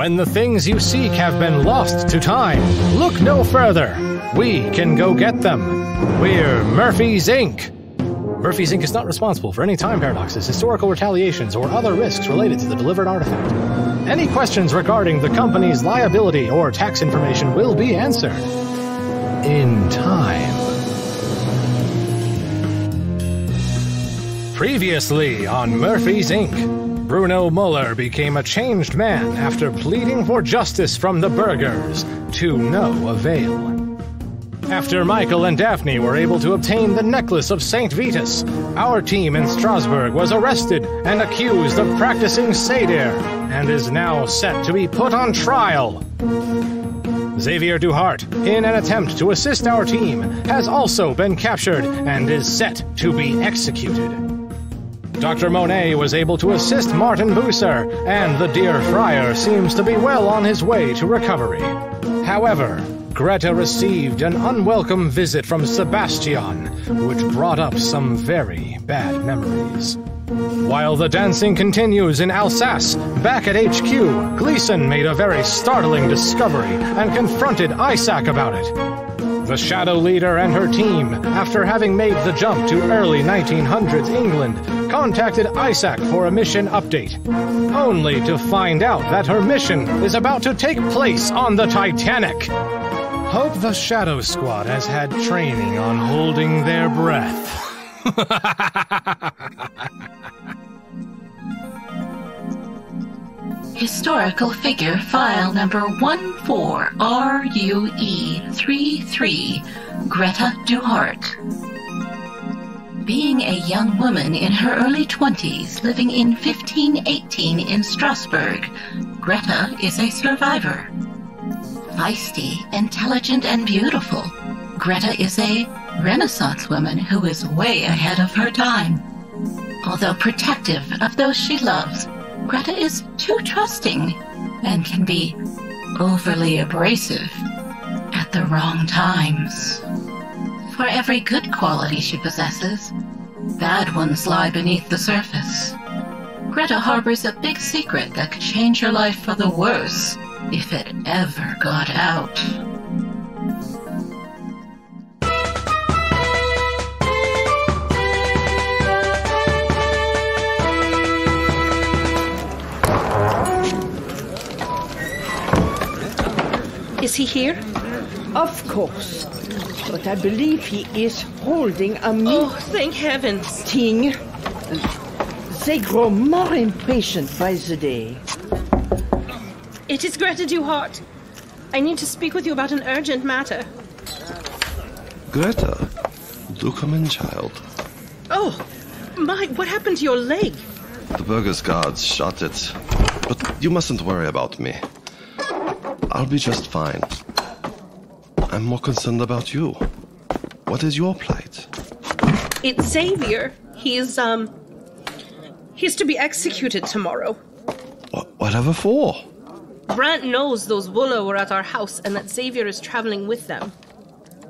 When the things you seek have been lost to time, look no further. We can go get them. We're Murphy's Inc. Murphy's Inc. is not responsible for any time paradoxes, historical retaliations, or other risks related to the delivered artifact. Any questions regarding the company's liability or tax information will be answered in time. Previously on Murphy's Inc., Bruno Muller became a changed man after pleading for justice from the burghers to no avail. After Michael and Daphne were able to obtain the necklace of St. Vitus, our team in Strasbourg was arrested and accused of practicing Sadir, and is now set to be put on trial. Xavier Duhart, in an attempt to assist our team, has also been captured and is set to be executed. Dr. Monet was able to assist Martin Bucer, and the dear friar seems to be well on his way to recovery. However, Greta received an unwelcome visit from Sebastian, which brought up some very bad memories. While the dancing continues in Alsace, back at HQ, Gleason made a very startling discovery and confronted Isaac about it. The Shadow Leader and her team, after having made the jump to early 1900s England, contacted Isaac for a mission update, only to find out that her mission is about to take place on the Titanic. Hope the Shadow Squad has had training on holding their breath. Historical figure file number 14RUE33, Greta Duhart. Being a young woman in her early 20s living in 1518 in Strasbourg, Greta is a survivor. Feisty, intelligent, and beautiful, Greta is a Renaissance woman who is way ahead of her time. Although protective of those she loves, Greta is too trusting and can be overly abrasive at the wrong times. For every good quality she possesses, bad ones lie beneath the surface. Greta harbors a big secret that could change her life for the worse if it ever got out. Is he here? Of course. But I believe he is holding a meeting. Oh, thank heavens. They grow more impatient by the day. It is Greta Duhart. I need to speak with you about an urgent matter. Greta, do come in, child. Oh, what happened to your leg? The burger's guards shot it. But you mustn't worry about me. I'll be just fine. I'm more concerned about you. What is your plight? It's Xavier. He's to be executed tomorrow. Whatever for? Brant knows those Wooler were at our house and that Xavier is traveling with them.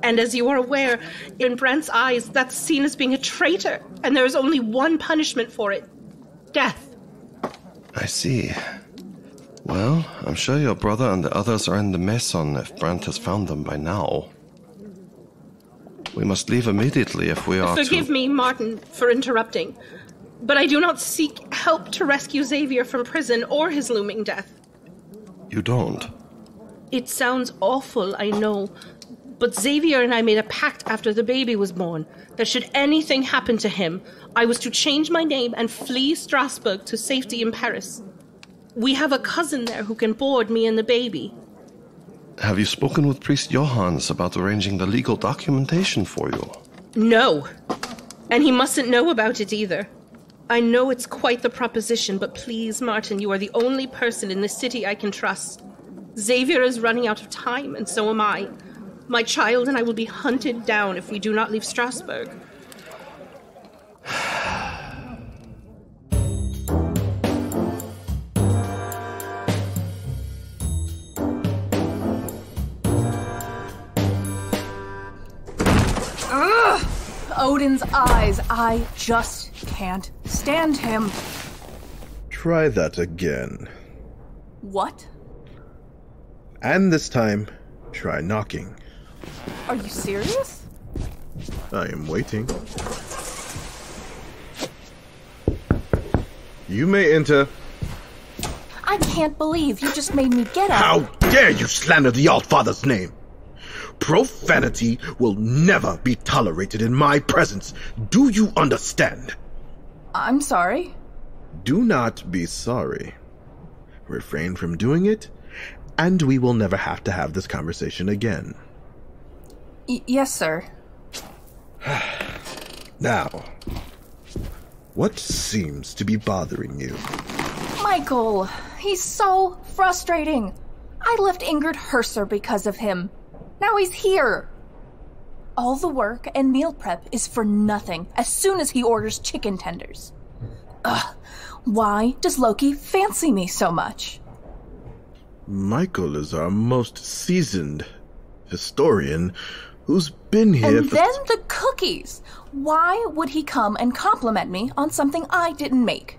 And as you are aware, in Brant's eyes, that's seen as being a traitor, and there is only one punishment for it: death. I see. Well, I'm sure your brother and the others are in the Maison if Brant has found them by now. We must leave immediately if we are Forgive me, Martin, for interrupting, but I do not seek help to rescue Xavier from prison or his looming death. You don't? It sounds awful, I know, but Xavier and I made a pact after the baby was born that should anything happen to him, I was to change my name and flee Strasbourg to safety in Paris. We have a cousin there who can board me and the baby. Have you spoken with Priest Johannes about arranging the legal documentation for you? No. And he mustn't know about it either. I know it's quite the proposition, but please, Martin, you are the only person in this city I can trust. Xavier is running out of time, and so am I. My child and I will be hunted down if we do not leave Strasbourg. Odin's eyes. I just can't stand him. Try that again. What? And this time, try knocking. Are you serious? I am waiting. You may enter. I can't believe you just made me get How out. dare you slander the Allfather's name? Profanity will never be tolerated in my presence. Do you understand? I'm sorry. Do not be sorry. Refrain from doing it, and we will never have to have this conversation again. Yes, sir. Now, what seems to be bothering you? Michael, he's so frustrating. I left Ingrid Herser because of him. Now he's here. All the work and meal prep is for nothing as soon as he orders chicken tenders. Ugh, why does Loki fancy me so much? Michael is our most seasoned historian who's been here And then the cookies. Why would he come and compliment me on something I didn't make?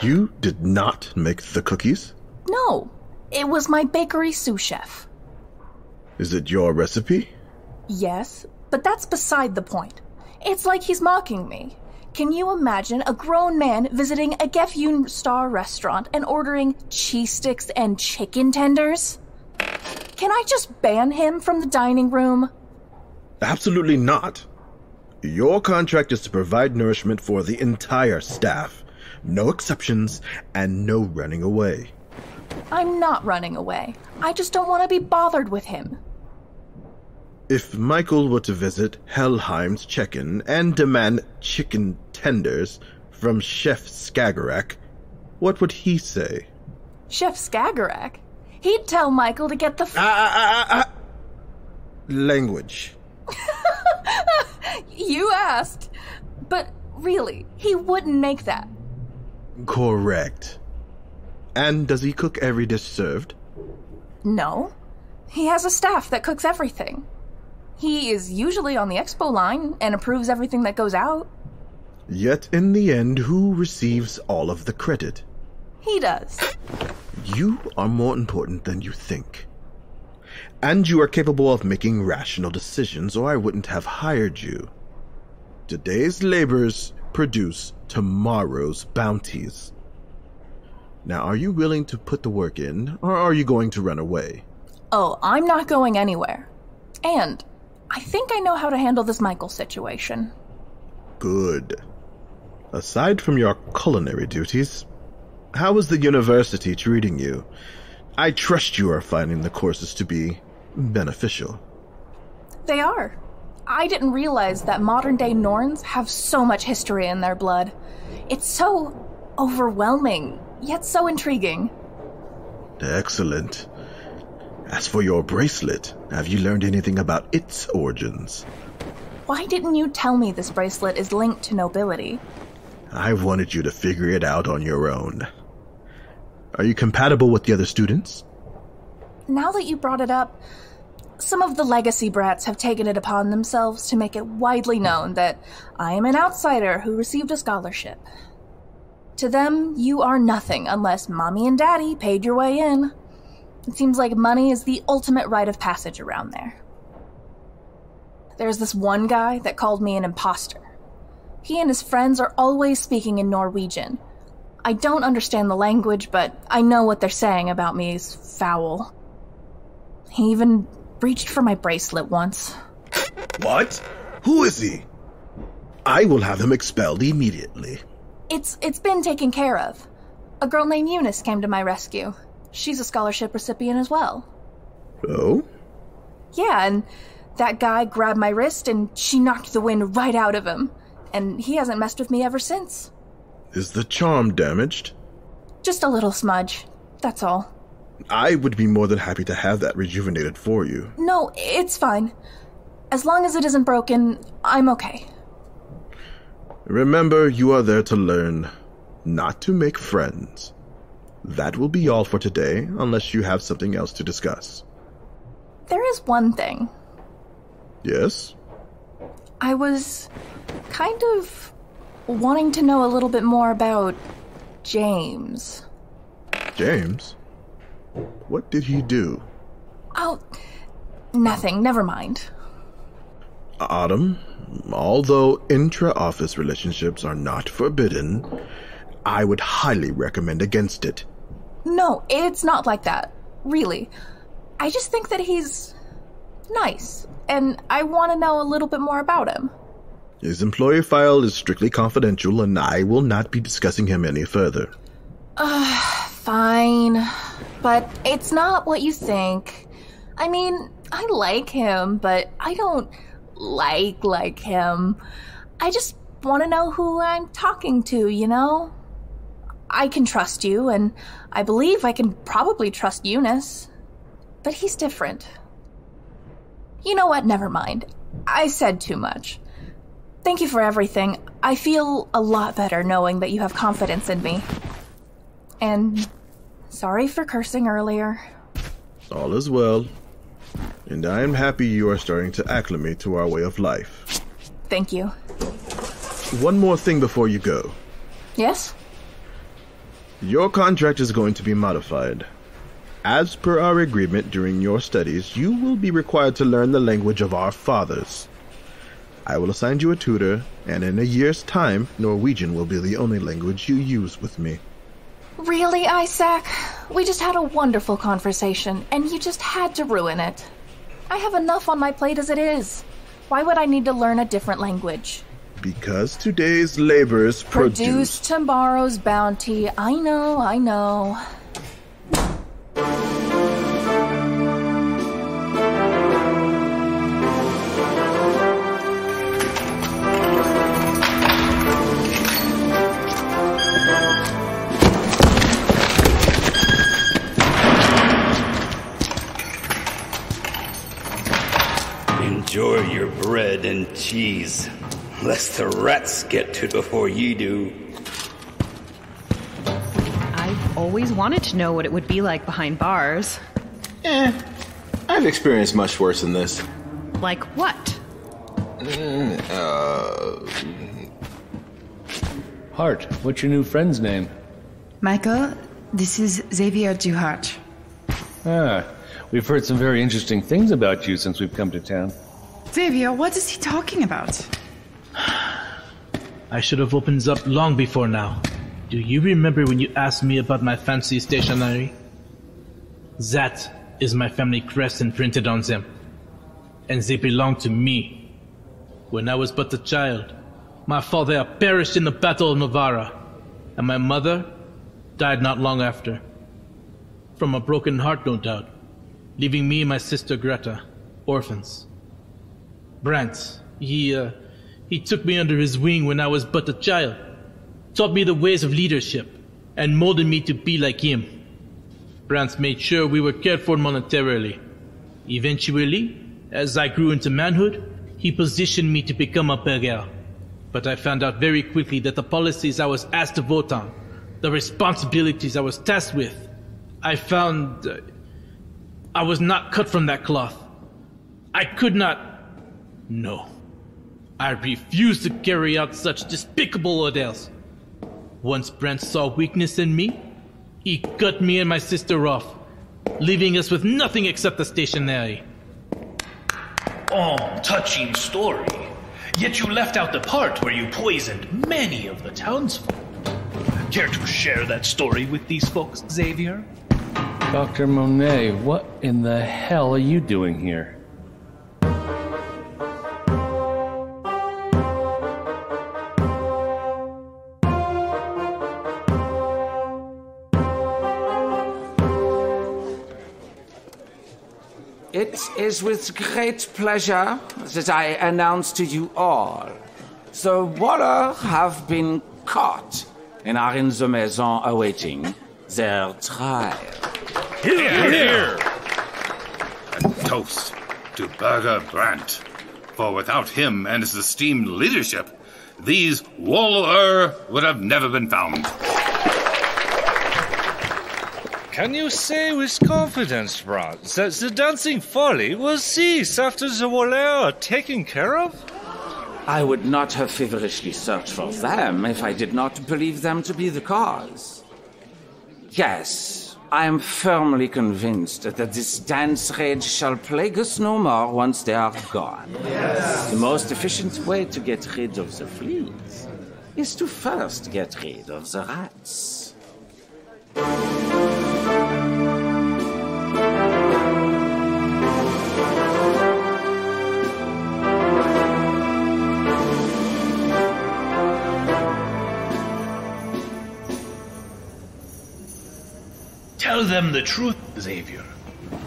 You did not make the cookies? No, it was my bakery sous chef. Is it your recipe? Yes, but that's beside the point. It's like he's mocking me. Can you imagine a grown man visiting a Gefyun star restaurant and ordering cheese sticks and chicken tenders? Can I just ban him from the dining room? Absolutely not. Your contract is to provide nourishment for the entire staff. No exceptions and no running away. I'm not running away. I just don't want to be bothered with him. If Michael were to visit Helheim's Chicken and demand chicken tenders from Chef Skagerrak, what would he say? Chef Skagerrak? He'd tell Michael to get the Language. You asked. But really, he wouldn't make that. Correct. And does he cook every dish served? No. He has a staff that cooks everything. He is usually on the expo line and approves everything that goes out. Yet in the end, who receives all of the credit? He does. You are more important than you think. And you are capable of making rational decisions, or I wouldn't have hired you. Today's labors produce tomorrow's bounties. Now, are you willing to put the work in, or are you going to run away? Oh, I'm not going anywhere. And I think I know how to handle this Michael situation. Good. Aside from your culinary duties, how is the university treating you? I trust you are finding the courses to be beneficial. They are. I didn't realize that modern-day Norns have so much history in their blood. It's so overwhelming, yet so intriguing. Excellent. As for your bracelet, have you learned anything about its origins? Why didn't you tell me this bracelet is linked to nobility? I wanted you to figure it out on your own. Are you compatible with the other students? Now that you brought it up, some of the legacy brats have taken it upon themselves to make it widely known that I am an outsider who received a scholarship. To them, you are nothing unless Mommy and Daddy paid your way in. It seems like money is the ultimate rite of passage around there. There's this one guy that called me an imposter. He and his friends are always speaking in Norwegian. I don't understand the language, but I know what they're saying about me is foul. He even reached for my bracelet once. What? Who is he? I will have him expelled immediately. It's been taken care of. A girl named Eunice came to my rescue. She's a scholarship recipient as well. Oh? Yeah, and that guy grabbed my wrist and she knocked the wind right out of him. And he hasn't messed with me ever since. Is the charm damaged? Just a little smudge. That's all. I would be more than happy to have that rejuvenated for you. No, it's fine. As long as it isn't broken, I'm okay. Remember, you are there to learn, not to make friends. That will be all for today, unless you have something else to discuss. There is one thing. Yes? I was kind of wanting to know a little bit more about James. James? What did he do? Oh, nothing. Never mind. Autumn, although intra-office relationships are not forbidden, I would highly recommend against it. No, it's not like that. Really. I just think that he's nice, and I want to know a little bit more about him. His employee file is strictly confidential, and I will not be discussing him any further. Fine. But it's not what you think. I mean, I like him, but I don't like him. I just want to know who I'm talking to, you know? I can trust you, and I believe I can probably trust Eunice. But he's different. You know what? Never mind. I said too much. Thank you for everything. I feel a lot better knowing that you have confidence in me. And sorry for cursing earlier. All is well. And I am happy you are starting to acclimate to our way of life. Thank you. One more thing before you go. Yes? Your contract is going to be modified. As per our agreement, during your studies, you will be required to learn the language of our fathers. I will assign you a tutor, and in a year's time, Norwegian will be the only language you use with me. Really, Isaac? We just had a wonderful conversation, and you just had to ruin it. I have enough on my plate as it is. Why would I need to learn a different language? Because today's laborers Produce tomorrow's bounty. I know. Enjoy your bread and cheese, lest the rats get to it before you do. I've always wanted to know what it would be like behind bars. I've experienced much worse than this. Like what? Hart, what's your new friend's name? Michael, this is Xavier Duhart. We've heard some very interesting things about you since we've come to town. Xavier, what is he talking about? I should have opened up long before now. Do you remember when you asked me about my fancy stationery? That is my family crest imprinted on them. And they belong to me. When I was but a child, my father perished in the Battle of Novara, and my mother died not long after. From a broken heart, no doubt, leaving me and my sister Greta, orphans. Brant, he took me under his wing when I was but a child, taught me the ways of leadership, and molded me to be like him. Brant made sure we were cared for monetarily. Eventually, as I grew into manhood, he positioned me to become a Berger. But I found out very quickly that the policies I was asked to vote on, the responsibilities I was tasked with, I found I was not cut from that cloth. I could not. No. I refused to carry out such despicable orders. Once Brent saw weakness in me, he cut me and my sister off, leaving us with nothing except the stationery. Oh, touching story. Yet you left out the part where you poisoned many of the townsfolk. Care to share that story with these folks, Xavier? Dr. Monet, what in the hell are you doing here? It is with great pleasure that I announce to you all, the Waller have been caught and are in the maison awaiting their trial. Here! A toast to Berger Brandt, for without him and his esteemed leadership, these Waller would have never been found. Can you say with confidence, Brandt, that the dancing folly will cease after the Waller are taken care of? I would not have feverishly searched for them if I did not believe them to be the cause. Yes, I am firmly convinced that this dance rage shall plague us no more once they are gone. Yes. The most efficient way to get rid of the fleas is to first get rid of the rats. Tell them the truth, Xavier.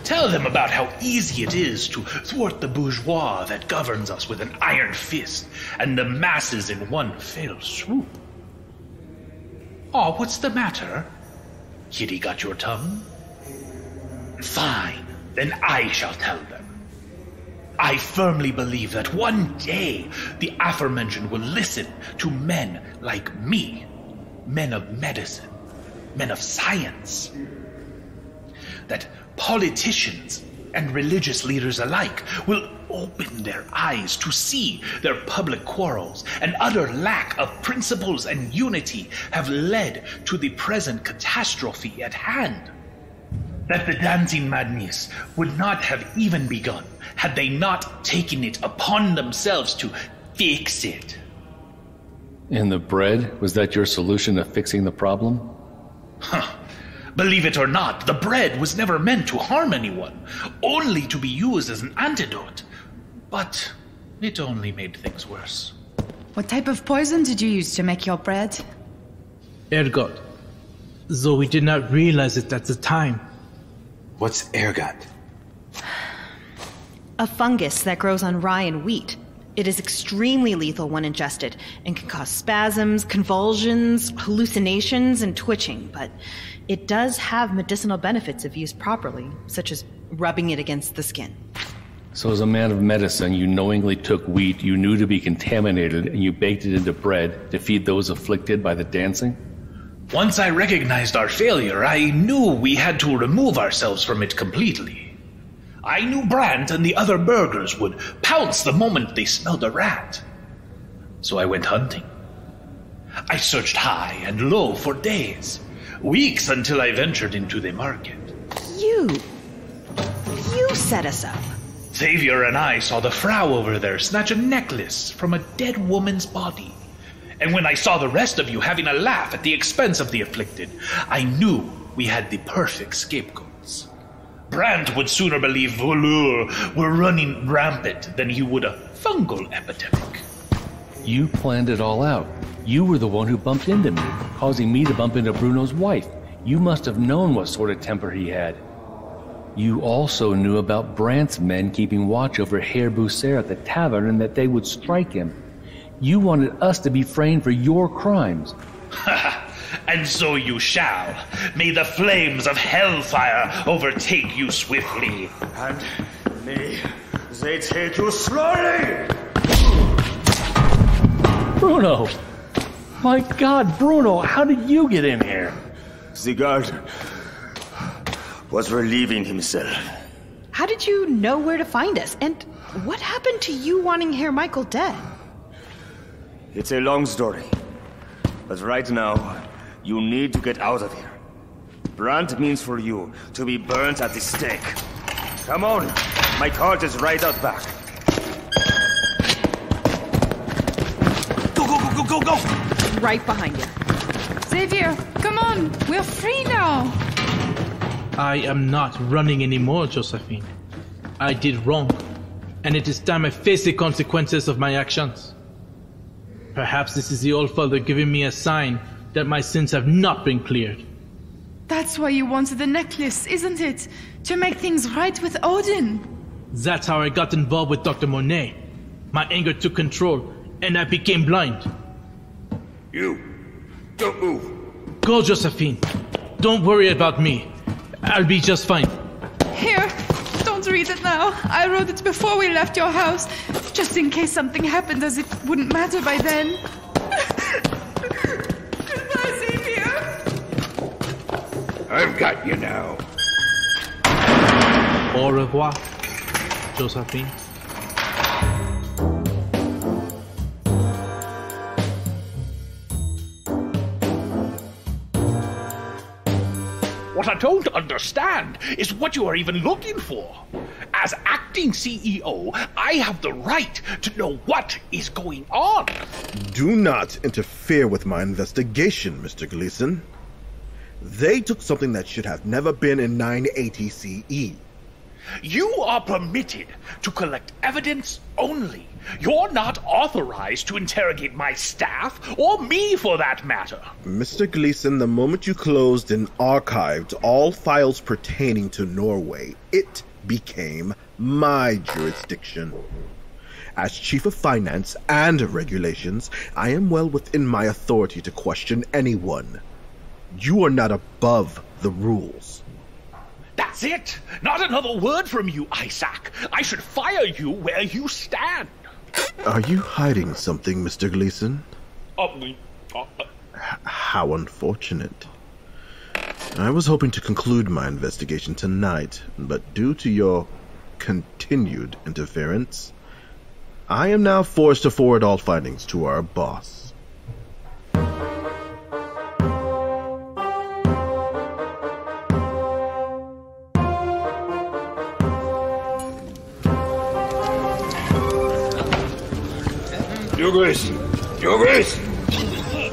Tell them about how easy it is to thwart the bourgeois that governs us with an iron fist and the masses in one fell swoop. Oh, what's the matter? Kitty got your tongue? Fine, then I shall tell them. I firmly believe that one day the aforementioned will listen to men like me, men of medicine, men of science. That politicians and religious leaders alike will open their eyes to see their public quarrels and utter lack of principles and unity have led to the present catastrophe at hand. That the dancing madness would not have even begun had they not taken it upon themselves to fix it. And the bread, was that your solution to fixing the problem? Huh. Believe it or not, the bread was never meant to harm anyone, only to be used as an antidote. But it only made things worse. What type of poison did you use to make your bread? Ergot. Though we did not realize it at the time. What's ergot? A fungus that grows on rye and wheat. It is extremely lethal when ingested and can cause spasms, convulsions, hallucinations, and twitching, but it does have medicinal benefits if used properly, such as rubbing it against the skin. So as a man of medicine, you knowingly took wheat you knew to be contaminated and you baked it into bread to feed those afflicted by the dancing? Once I recognized our failure, I knew we had to remove ourselves from it completely. I knew Brandt and the other burghers would pounce the moment they smelled a rat. So I went hunting. I searched high and low for days, weeks until I ventured into the market. You set us up. Xavier and I saw the Frau over there snatch a necklace from a dead woman's body. And when I saw the rest of you having a laugh at the expense of the afflicted, I knew we had the perfect scapegoats. Brandt would sooner believe voleurs were running rampant than he would a fungal epidemic. You planned it all out. You were the one who bumped into me, causing me to bump into Bruno's wife. You must have known what sort of temper he had. You also knew about Brandt's men keeping watch over Herr Busser at the tavern and that they would strike him. You wanted us to be framed for your crimes. And so you shall. May the flames of hellfire overtake you swiftly. And may they take you slowly! Bruno! My God, Bruno, how did you get in here? The guard was relieving himself. How did you know where to find us? And what happened to you wanting Herr Michael dead? It's a long story. But right now, you need to get out of here. Brandt means for you to be burnt at the stake. Come on, my cart is right out back. Go! Right behind you. Xavier, come on! We're free now! I am not running anymore, Josephine. I did wrong, and it is time I face the consequences of my actions. Perhaps this is the All-Father giving me a sign that my sins have not been cleared. That's why you wanted the necklace, isn't it? To make things right with Odin. That's how I got involved with Dr. Monet. My anger took control, and I became blind. You, don't move. Go, Josephine. Don't worry about me. I'll be just fine. Here, don't read it now. I wrote it before we left your house, just in case something happened, as it wouldn't matter by then. Goodbye, Xavier. I've got you now. Au revoir, Josephine. What I don't understand is what you are even looking for. As acting CEO, I have the right to know what is going on. Do not interfere with my investigation, Mr. Gleason. They took something that should have never been in 980 CE. You are permitted to collect evidence only. You're not authorized to interrogate my staff, or me for that matter. Mr. Gleason, the moment you closed and archived all files pertaining to Norway, it became my jurisdiction. As Chief of Finance and Regulations, I am well within my authority to question anyone. You are not above the rules. That's it! Not another word from you, Isaac. I should fire you where you stand. Are you hiding something, Mr. Gleason? How unfortunate. I was hoping to conclude my investigation tonight, but due to your continued interference, I am now forced to forward all findings to our boss. Your Grace! Your Grace!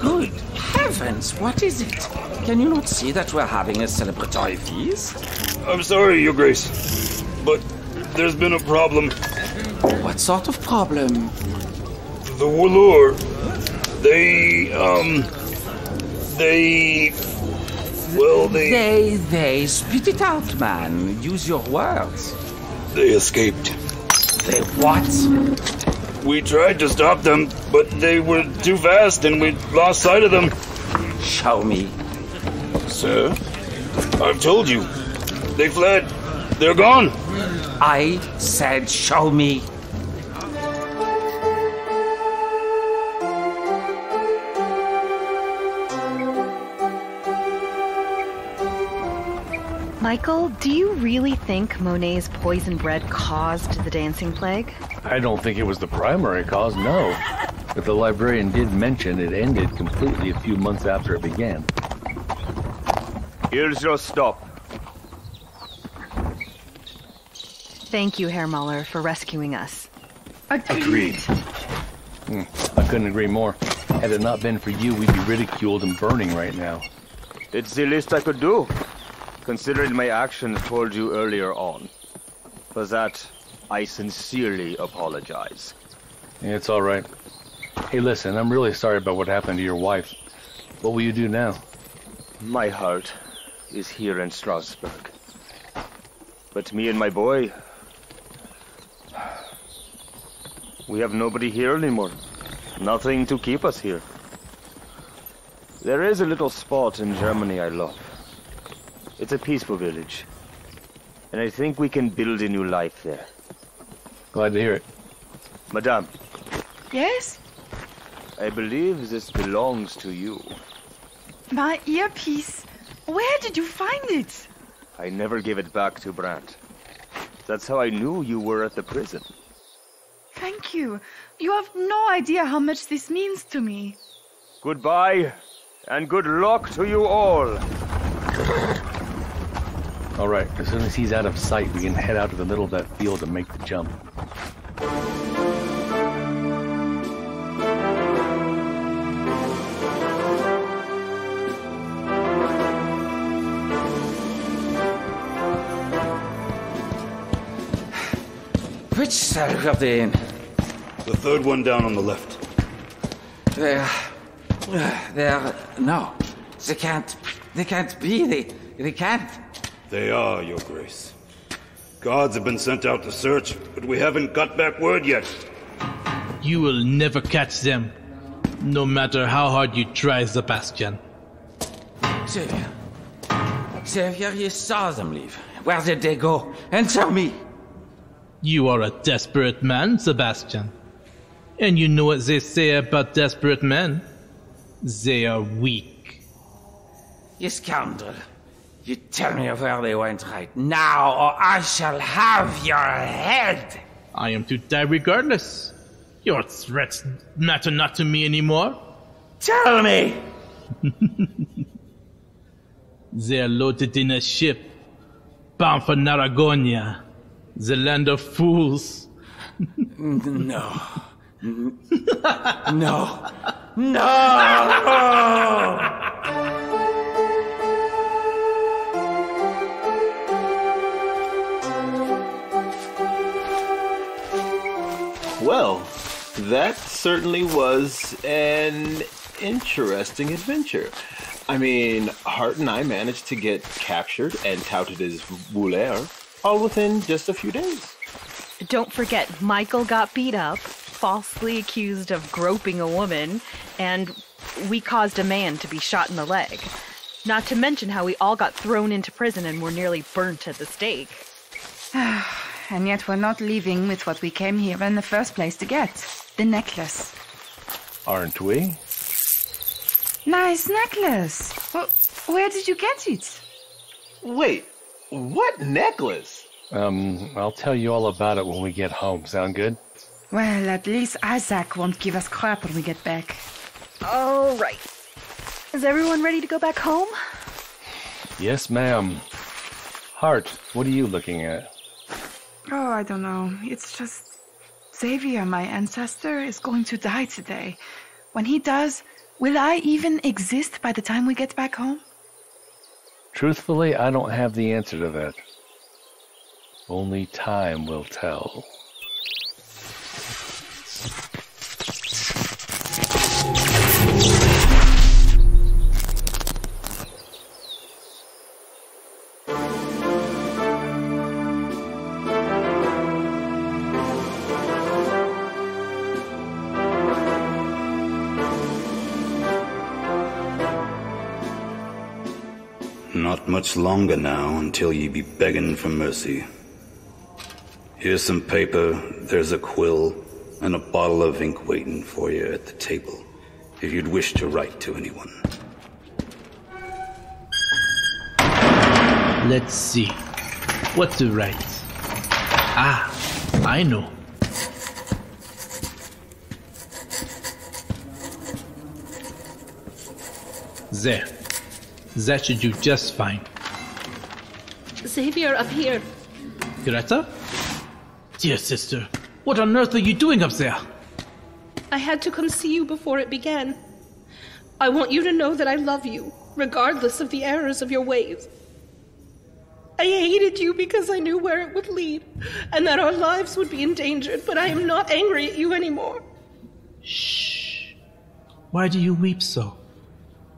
Good heavens, what is it? Can you not see that we're having a celebratory feast? I'm sorry, Your Grace, but there's been a problem. What sort of problem? The Wallur, They spit it out, man. Use your words. They escaped. They what? We tried to stop them, but they were too fast and we lost sight of them. Show me. Sir, I've told you. They fled. They're gone. I said show me. Michael, do you really think Monet's poison bread caused the dancing plague? I don't think it was the primary cause, no. But the librarian did mention it ended completely a few months after it began. Here's your stop. Thank you, Herr Muller, for rescuing us. Agreed. I couldn't agree more. Had it not been for you, we'd be ridiculed and burning right now. It's the least I could do, considering my actions toward you earlier on. For that, I sincerely apologize. It's all right. Hey, listen, I'm really sorry about what happened to your wife. What will you do now? My heart is here in Strasbourg. But me and my boy, we have nobody here anymore. Nothing to keep us here. There is a little spot in Germany I love. It's a peaceful village. And I think we can build a new life there. Glad to hear it. Madame. Yes? I believe this belongs to you. My earpiece. Where did you find it? I never gave it back to Brandt. That's how I knew you were at the prison. Thank you. You have no idea how much this means to me. Goodbye, and good luck to you all. All right, as soon as he's out of sight, we can head out to the middle of that field and make the jump. Which cell are they in? The third one down on the left. No. They can't be. They can't. They are, Your Grace. Guards have been sent out to search, but we haven't got back word yet. You will never catch them, no matter how hard you try, Sebastian. Xavier, you saw them leave. Where did they go? Answer me. You are a desperate man, Sebastian. And you know what they say about desperate men? They are weak. You scoundrel. You tell me where they went right now, or I shall have your head. I am to die regardless. Your threats matter not to me anymore. Tell me! They're loaded in a ship, bound for Naragonia, the land of fools. No. No. No! Well, that certainly was an interesting adventure. I mean, Hart and I managed to get captured and touted as voleurs all within just a few days. Don't forget, Michael got beat up, falsely accused of groping a woman, and we caused a man to be shot in the leg. Not to mention how we all got thrown into prison and were nearly burnt at the stake. And yet we're not leaving with what we came here in the first place to get. The necklace. Aren't we? Nice necklace. Well, where did you get it? Wait, what necklace? I'll tell you all about it when we get home. Sound good? Well, at least Isaac won't give us crap when we get back. All right. Is everyone ready to go back home? Yes, ma'am. Hart, what are you looking at? Oh, I don't know. It's just... Xavier, my ancestor, is going to die today. When he does, will I even exist by the time we get back home? Truthfully, I don't have the answer to that. Only time will tell. Not much longer now until ye be begging for mercy. Here's some paper, there's a quill, and a bottle of ink waiting for you at the table, if you'd wish to write to anyone. Let's see. What to write? Ah, I know. There. That should do just fine. Xavier, up here. Greta? Dear sister, what on earth are you doing up there? I had to come see you before it began. I want you to know that I love you, regardless of the errors of your ways. I hated you because I knew where it would lead, and that our lives would be endangered, but I am not angry at you anymore. Shh. Why do you weep so?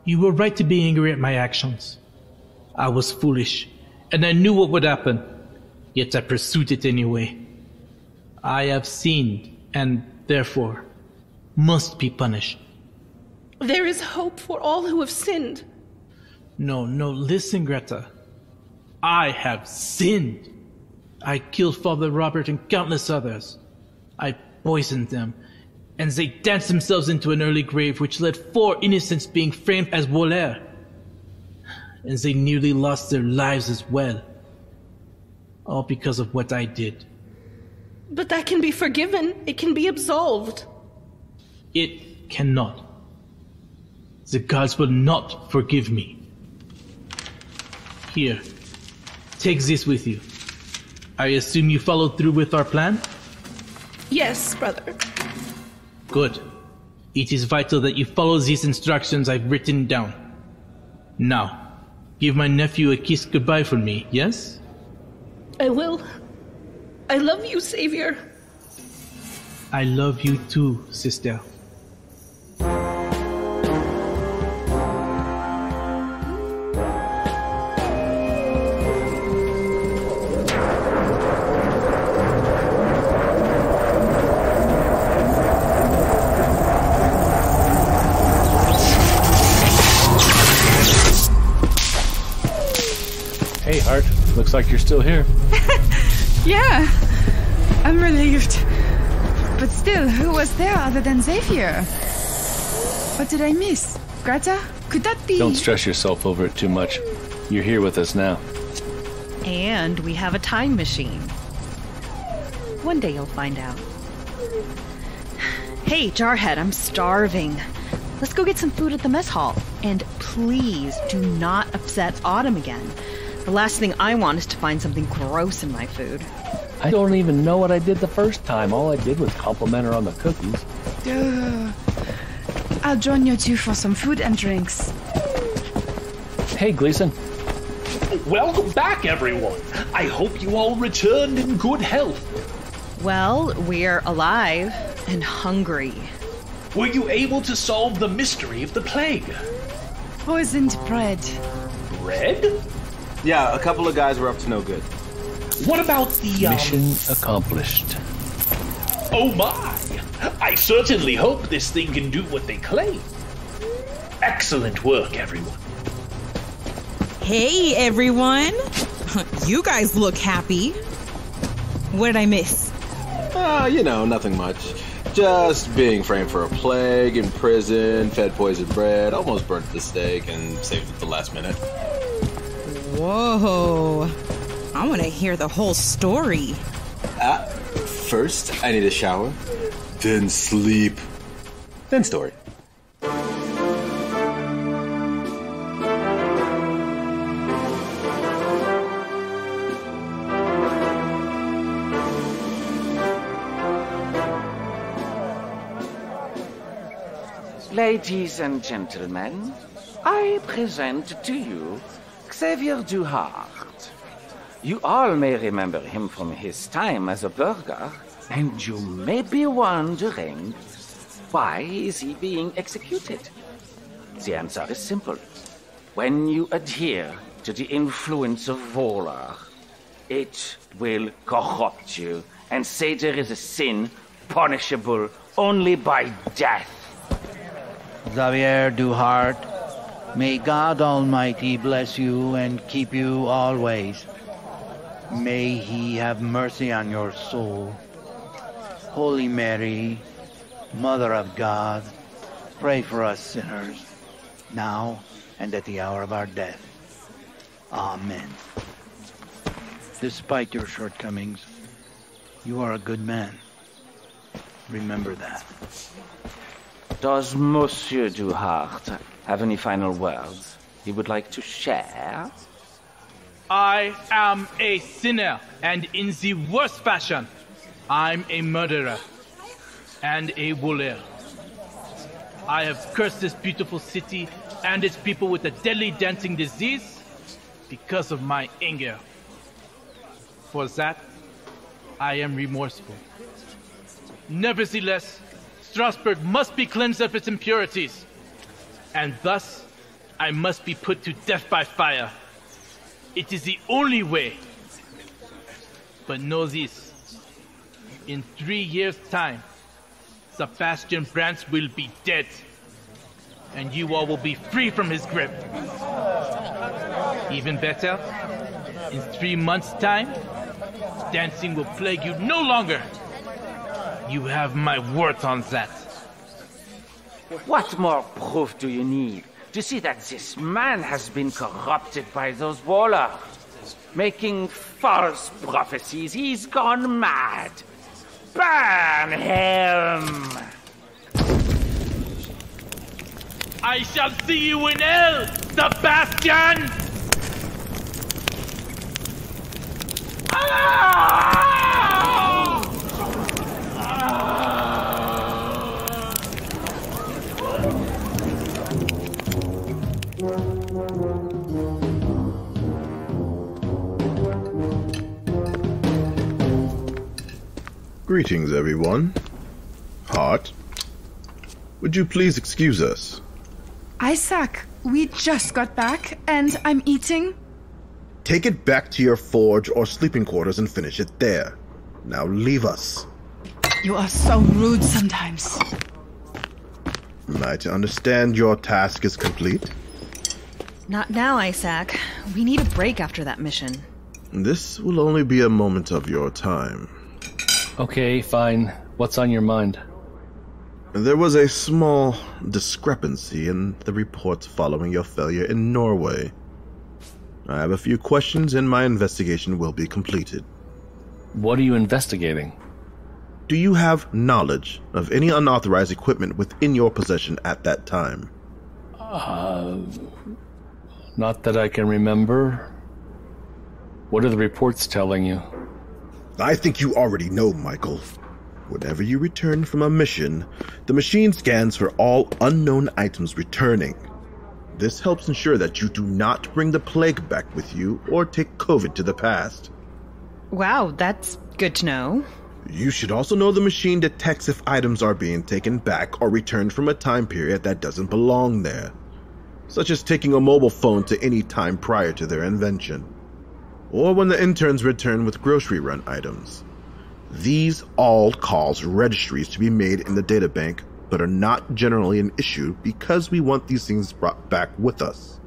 You were right to be angry at my actions. I was foolish, and I knew what would happen, yet I pursued it anyway. I have sinned, and therefore must be punished. There is hope for all who have sinned. No, listen, Greta. I have sinned. I killed Father Robert and countless others. I poisoned them, and they danced themselves into an early grave, which led 4 innocents being framed as voleurs. And they nearly lost their lives as well. All because of what I did. But that can be forgiven. It can be absolved. It cannot. The gods will not forgive me. Here, take this with you. I assume you followed through with our plan? Yes, brother. Good. It is vital that you follow these instructions I've written down. Now, give my nephew a kiss goodbye for me, yes? I will. I love you, Xavier. I love you too, sister. Hey, Hart. Looks like you're still here. Yeah, I'm relieved. But still, who was there other than Xavier? What did I miss? Greta? Could that be... Don't stress yourself over it too much. You're here with us now. And we have a time machine. One day you'll find out. Hey, Jarhead, I'm starving. Let's go get some food at the mess hall. And please do not upset Autumn again. The last thing I want is to find something gross in my food. I don't even know what I did the first time. All I did was compliment her on the cookies. I'll join you two for some food and drinks. Hey, Gleason. Welcome back, everyone. I hope you all returned in good health. Well, we're alive and hungry. Were you able to solve the mystery of the plague? Poisoned bread. Bread? Yeah, a couple of guys were up to no good. What about the, Mission accomplished. Oh my! I certainly hope this thing can do what they claim. Excellent work, everyone. Hey, everyone! You guys look happy. What did I miss? Nothing much. Just being framed for a plague, in prison, fed poisoned bread, almost burnt at the stake, and saved at the last minute. Whoa. I want to hear the whole story. First, I need a shower, then sleep, then story. Ladies and gentlemen, I present to you Xavier Duhart. You all may remember him from his time as a burgher, and you may be wondering, why is he being executed? The answer is simple. When you adhere to the influence of Volar, it will corrupt you and say there is a sin punishable only by death. Xavier Duhart, may God Almighty bless you and keep you always. May He have mercy on your soul. Holy Mary, Mother of God, pray for us sinners, now and at the hour of our death. Amen. Despite your shortcomings, you are a good man. Remember that. Does Monsieur Duhart have any final words he would like to share? I am a sinner, and in the worst fashion. I'm a murderer and a voleur. I have cursed this beautiful city and its people with a deadly dancing disease because of my anger. For that, I am remorseful. Nevertheless, Strasbourg must be cleansed of its impurities, and thus I must be put to death by fire. It is the only way. But know this, in 3 years' time, Sebastian Brandt will be dead, and you all will be free from his grip. Even better, in 3 months' time, dancing will plague you no longer. You have my word on that. What more proof do you need to see that this man has been corrupted by those warlords? Making false prophecies, he's gone mad. Burn him! I shall see you in hell, Sebastian! Greetings, everyone. Hart, would you please excuse us? Isaac, we just got back, and I'm eating. Take it back to your forge or sleeping quarters and finish it there. Now leave us. You are so rude sometimes. Am I to understand your task is complete? Not now, Isaac. We need a break after that mission. This will only be a moment of your time. Okay, fine. What's on your mind? There was a small discrepancy in the reports following your failure in Norway. I have a few questions and my investigation will be completed. What are you investigating? Do you have knowledge of any unauthorized equipment within your possession at that time? Not that I can remember. What are the reports telling you? I think you already know, Michael. Whenever you return from a mission, the machine scans for all unknown items returning. This helps ensure that you do not bring the plague back with you or take COVID to the past. Wow, that's good to know. You should also know the machine detects if items are being taken back or returned from a time period that doesn't belong there, such as taking a mobile phone to any time prior to their invention, or when the interns return with grocery run items. These all cause registries to be made in the databank, but are not generally an issue because we want these things brought back with us.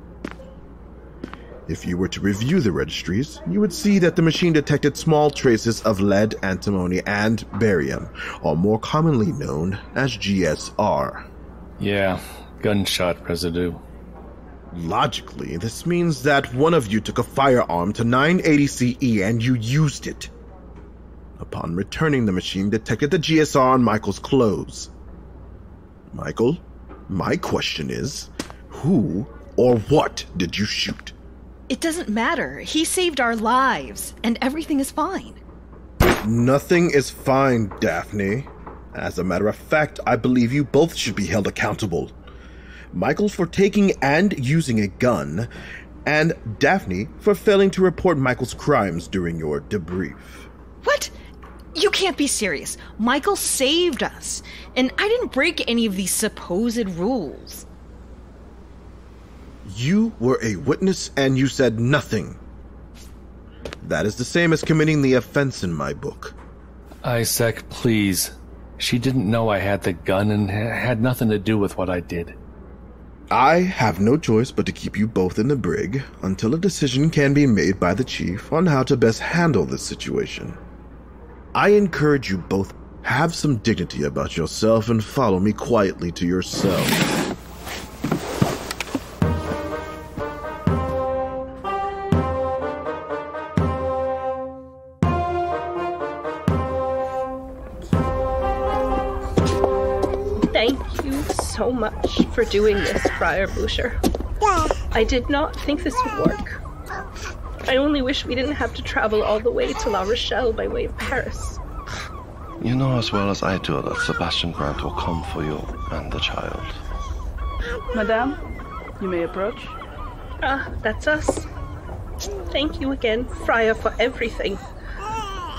If you were to review the registries, you would see that the machine detected small traces of lead, antimony, and barium, or more commonly known as GSR. Yeah, gunshot residue. Logically, this means that one of you took a firearm to 980 CE and you used it. Upon returning, the machine detected the GSR on Michael's clothes. Michael, my question is, who or what did you shoot? It doesn't matter. He saved our lives, and everything is fine. Nothing is fine, Daphne. As a matter of fact, I believe you both should be held accountable. Michael for taking and using a gun, and Daphne for failing to report Michael's crimes during your debrief. What? You can't be serious. Michael saved us, and I didn't break any of these supposed rules. You were a witness and you said nothing. That is the same as committing the offense in my book. Isaac, please. She didn't know I had the gun and had nothing to do with what I did. I have no choice but to keep you both in the brig until a decision can be made by the chief on how to best handle this situation. I encourage you both, have some dignity about yourself and follow me quietly to your cell. Thank you so much for doing this, Friar Boucher. I did not think this would work. I only wish we didn't have to travel all the way to La Rochelle by way of Paris. You know as well as I do that Sebastian Grant will come for you and the child. Madame, you may approach. That's us. Thank you again, Friar, for everything.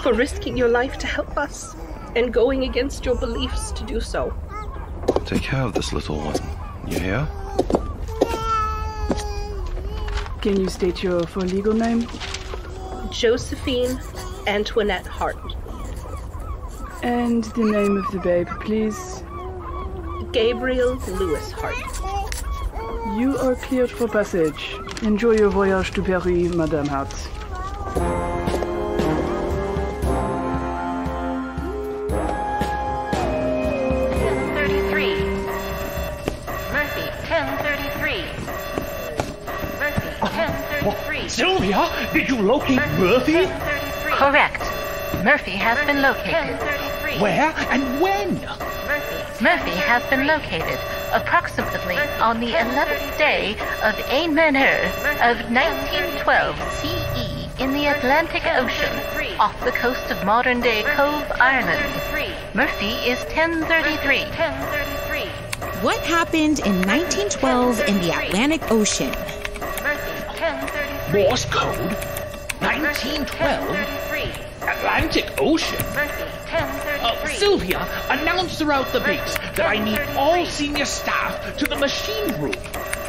For risking your life to help us, and going against your beliefs to do so. Take care of this little one. You hear? Can you state your full legal name? Josephine Antoinette Hart. And the name of the babe, please? Gabriel Lewis Hart. You are cleared for passage. Enjoy your voyage to Paris, Madame Hart. Sylvia, did you locate Murphy? Correct. Murphy has been located. Where and when? Murphy has been located approximately on the 11th day of Amen-er of 1912 CE in the Atlantic Ocean off the coast of modern-day Cove, Ireland. Murphy is 1033. What happened in 1912 in the Atlantic Ocean? Morse code? 1912? Atlantic Ocean? Sylvia, announce throughout the base that I need all senior staff to the machine room.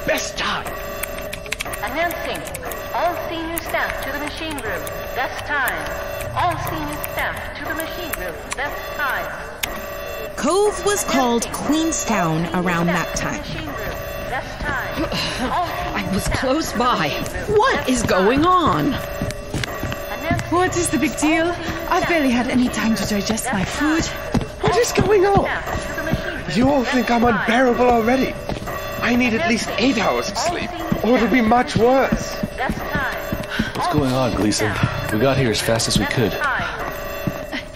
Best time. Announcing all senior staff to the machine room. Best time. All senior staff to the machine room. Best time. Cove was called Queenstown around that time. I was close by. What is going on? What is the big deal? I've barely had any time to digest my food. What is going on? You all think I'm unbearable already. I need at least 8 hours of sleep, or it'll be much worse. What's going on, Gleason? We got here as fast as we could.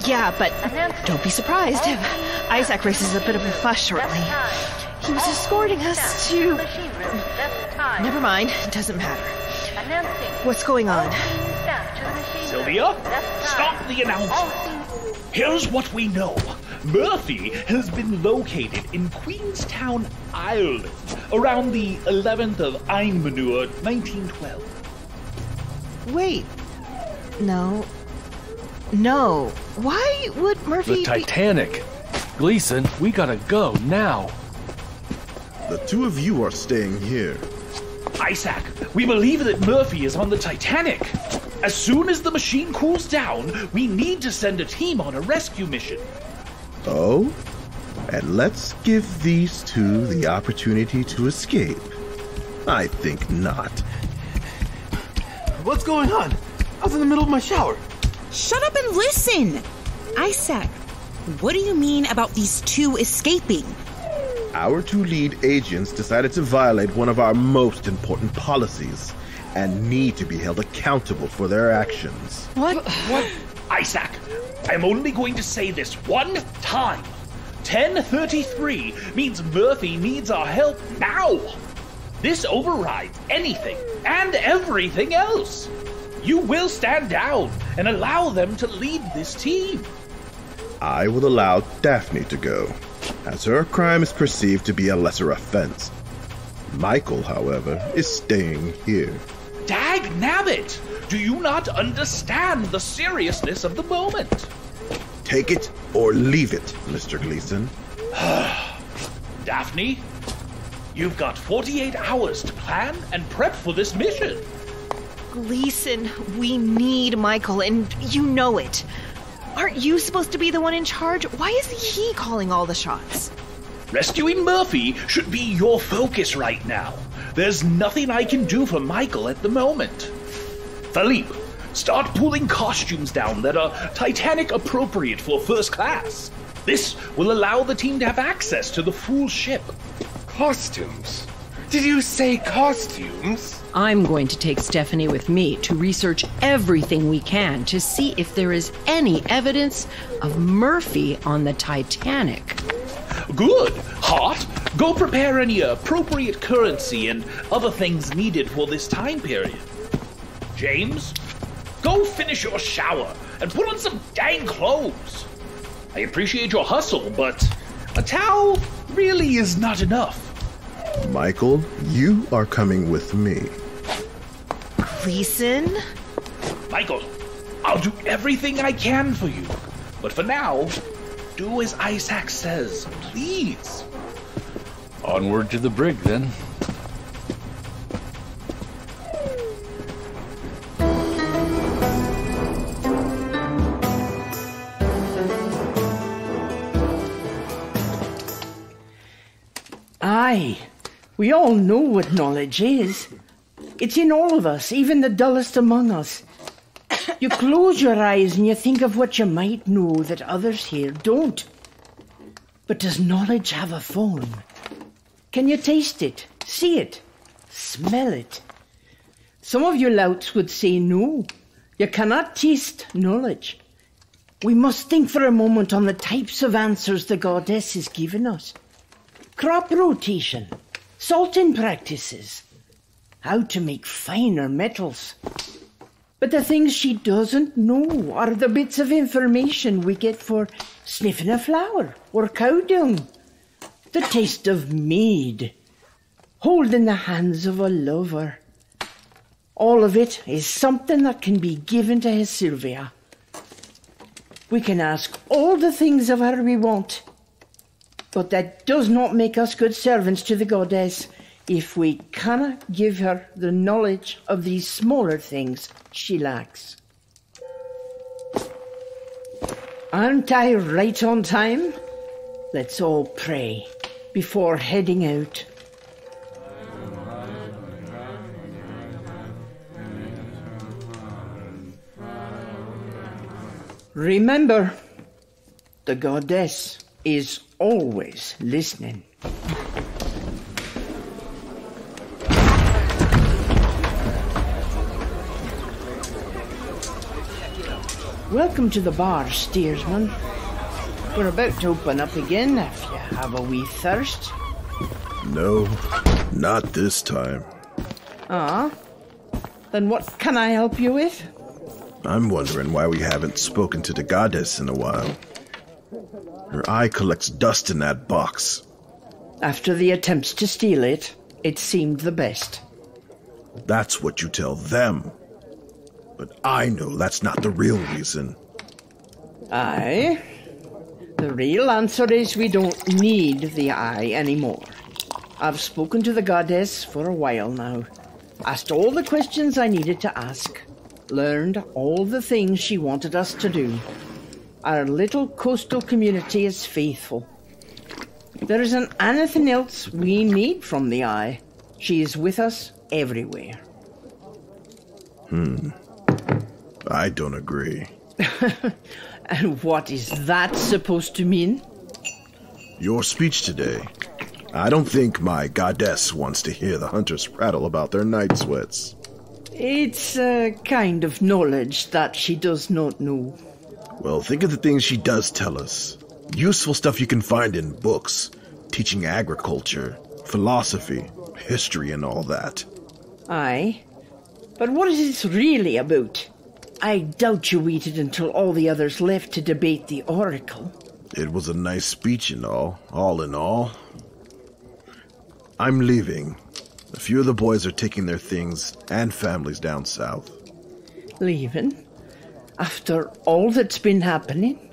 Yeah, but don't be surprised if Isaac raises a bit of a fuss shortly. He was escorting us to... Never mind, it doesn't matter. What's going on? Sylvia, stop the announcement. Here's what we know. Murphy has been located in Queenstown, Ireland, around the 11th of Einmanur, 1912. Wait. No. Why would Murphy The Titanic. Gleason, we gotta go, now. The two of you are staying here. Isaac, we believe that Murphy is on the Titanic. As soon as the machine cools down, we need to send a team on a rescue mission. Oh? And let's give these two the opportunity to escape. I think not. What's going on? I was in the middle of my shower. Shut up and listen! Isaac, what do you mean about these two escaping? Our two lead agents decided to violate one of our most important policies and need to be held accountable for their actions. What? Isaac, I'm only going to say this one time. 1033 means Murphy needs our help now. This overrides anything and everything else. You will stand down and allow them to lead this team. I will allow Daphne to go, as her crime is perceived to be a lesser offense. Michael, however, is staying here. Dag nabbit! Do you not understand the seriousness of the moment? Take it or leave it, Mr. Gleason. Daphne, you've got 48 hours to plan and prep for this mission. Gleason, we need Michael, and you know it. Aren't you supposed to be the one in charge? Why is he calling all the shots? Rescuing Murphy should be your focus right now. There's nothing I can do for Michael at the moment. Philippe, start pulling costumes down that are Titanic appropriate for first class. This will allow the team to have access to the full ship. Costumes? Did you say costumes? I'm going to take Stephanie with me to research everything we can to see if there is any evidence of Murphy on the Titanic. Good. Hot. Go prepare any appropriate currency and other things needed for this time period. James, go finish your shower and put on some dang clothes. I appreciate your hustle, but a towel really is not enough. Michael, you are coming with me. Gleason? Michael, I'll do everything I can for you. But for now, do as Isaac says, please. Onward to the brig, then. Aye, we all know what knowledge is. It's in all of us, even the dullest among us. You close your eyes and you think of what you might know that others here don't. But does knowledge have a form? Can you taste it, see it, smell it? Some of you louts would say no. You cannot taste knowledge. We must think for a moment on the types of answers the goddess has given us. Crop rotation, salting practices, how to make finer metals. But the things she doesn't know are the bits of information we get for sniffing a flower or cow dung, the taste of mead, holding the hands of a lover. All of it is something that can be given to his Sylvia. We can ask all the things of her we want, but that does not make us good servants to the goddess if we cannot give her the knowledge of these smaller things she lacks. Aren't I right on time? Let's all pray before heading out. Remember, the goddess is always listening. Welcome to the bar, steersman. We're about to open up again if you have a wee thirst. No, not this time. Ah? Then what can I help you with? I'm wondering why we haven't spoken to the goddess in a while. Her eye collects dust in that box. After the attempts to steal it, it seemed the best. That's what you tell them. But I know that's not the real reason. Aye. The real answer is we don't need the eye anymore. I've spoken to the goddess for a while now. Asked all the questions I needed to ask. Learned all the things she wanted us to do. Our little coastal community is faithful. There isn't anything else we need from the eye. She is with us everywhere. I don't agree. And what is that supposed to mean? Your speech today. I don't think my goddess wants to hear the hunters prattle about their night sweats. It's a kind of knowledge that she does not know. Well, think of the things she does tell us. Useful stuff you can find in books, teaching agriculture, philosophy, history, and all that. Aye. But what is this really about? I doubt you waited until all the others left to debate the oracle. It was a nice speech and all in all. I'm leaving. A few of the boys are taking their things and families down south. Leaving? After all that's been happening?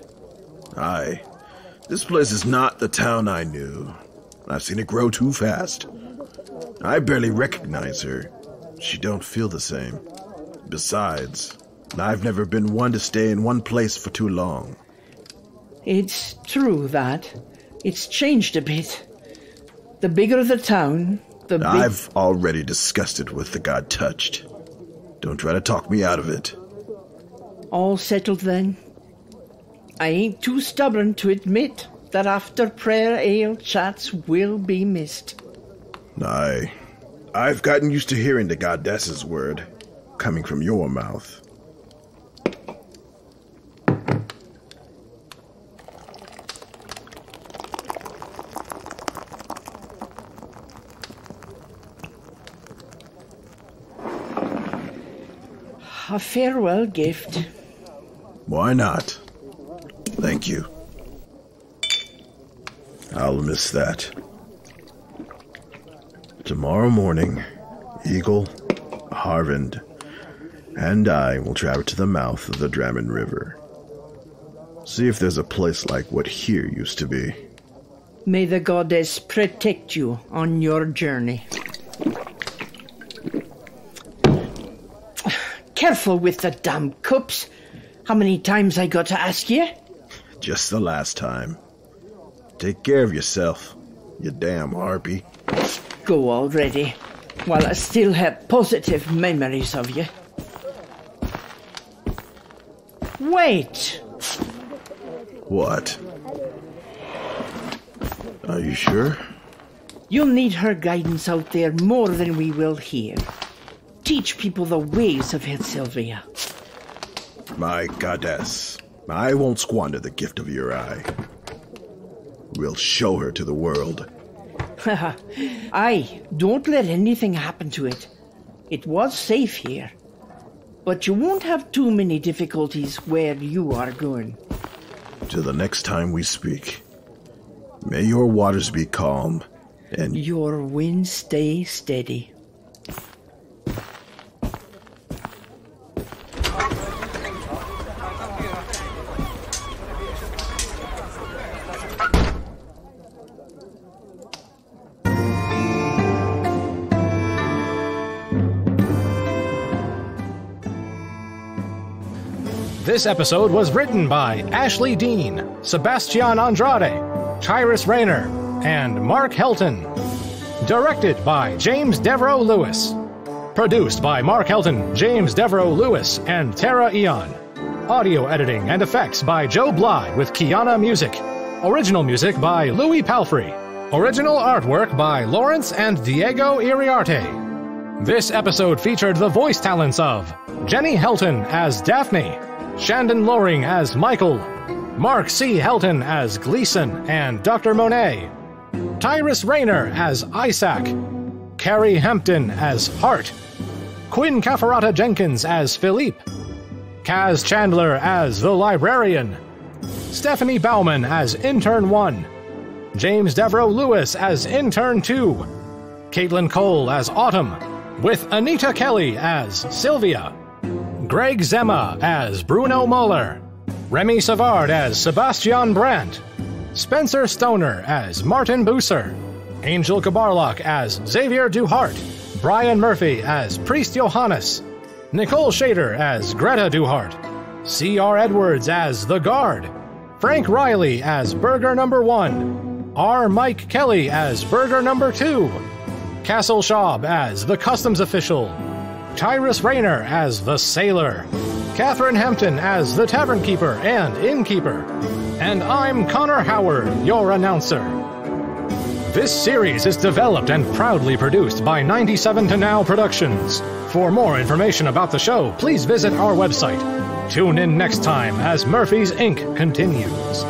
Aye. This place is not the town I knew. I've seen it grow too fast. I barely recognize her. She don't feel the same. Besides, I've never been one to stay in one place for too long. It's true that. It's changed a bit. The bigger the town, I've already discussed it with the God Touched. Don't try to talk me out of it. All settled then? I ain't too stubborn to admit that after prayer ale chats will be missed. Aye. I've gotten used to hearing the goddess's word coming from your mouth. A farewell gift. Why not? Thank you. I'll miss that. Tomorrow morning, Eagle, Harvind, and I will travel to the mouth of the Drammen River. See if there's a place like what here used to be. May the goddess protect you on your journey. Careful with the damn cups. How many times I got to ask you? Just the last time. Take care of yourself, you damn harpy. Go already, while I still have positive memories of you. Wait! What? Are you sure? You'll need her guidance out there more than we will here. Teach people the ways of Sylvia. My goddess, I won't squander the gift of your eye. We'll show her to the world. Aye, don't let anything happen to it. It was safe here. But you won't have too many difficulties where you are going. Till the next time we speak, may your waters be calm and your wind stay steady. This episode was written by Ashley Dean, Sebastian Andrade, Tyrus Rayner, and Mark Helton. Directed by James Devereaux Lewis. Produced by Mark Helton, James Devereaux Lewis, and Tara Eon. Audio editing and effects by Joe Bly with Kiana Music. Original music by Louis Palfrey. Original artwork by Lawrence and Diego Iriarte. This episode featured the voice talents of Jenny Helton as Daphne, Shandon Loring as Michael, Mark C. Helton as Gleason and Dr. Monet, Tyrus Rayner as Isaac, Carrie Hampton as Hart, Quinn Cafferata Jenkins as Philippe, Kaz Chandler as the Librarian, Stephanie Bauman as Intern 1, James Devereaux Lewis as Intern 2, Caitlin Cole as Autumn, with Anita Kelly as Sylvia, Greg Zema as Bruno Muller, Remy Savard as Sebastian Brandt, Spencer Stoner as Martin Booser, Angel Gabarlock as Xavier Duhart, Brian Murphy as Priest Johannes, Nicole Shader as Greta Duhart, C.R. Edwards as The Guard, Frank Riley as Burger Number 1, R. Mike Kelly as Burger Number 2, Castle Schaub as the Customs Official, Tyrus Rayner as the Sailor, Catherine Hampton as the Tavern Keeper and Innkeeper, and I'm Connor Howard, your announcer. This series is developed and proudly produced by 97 to Now Productions. For more information about the show, please visit our website. Tune in next time as Murphy's Inc. continues.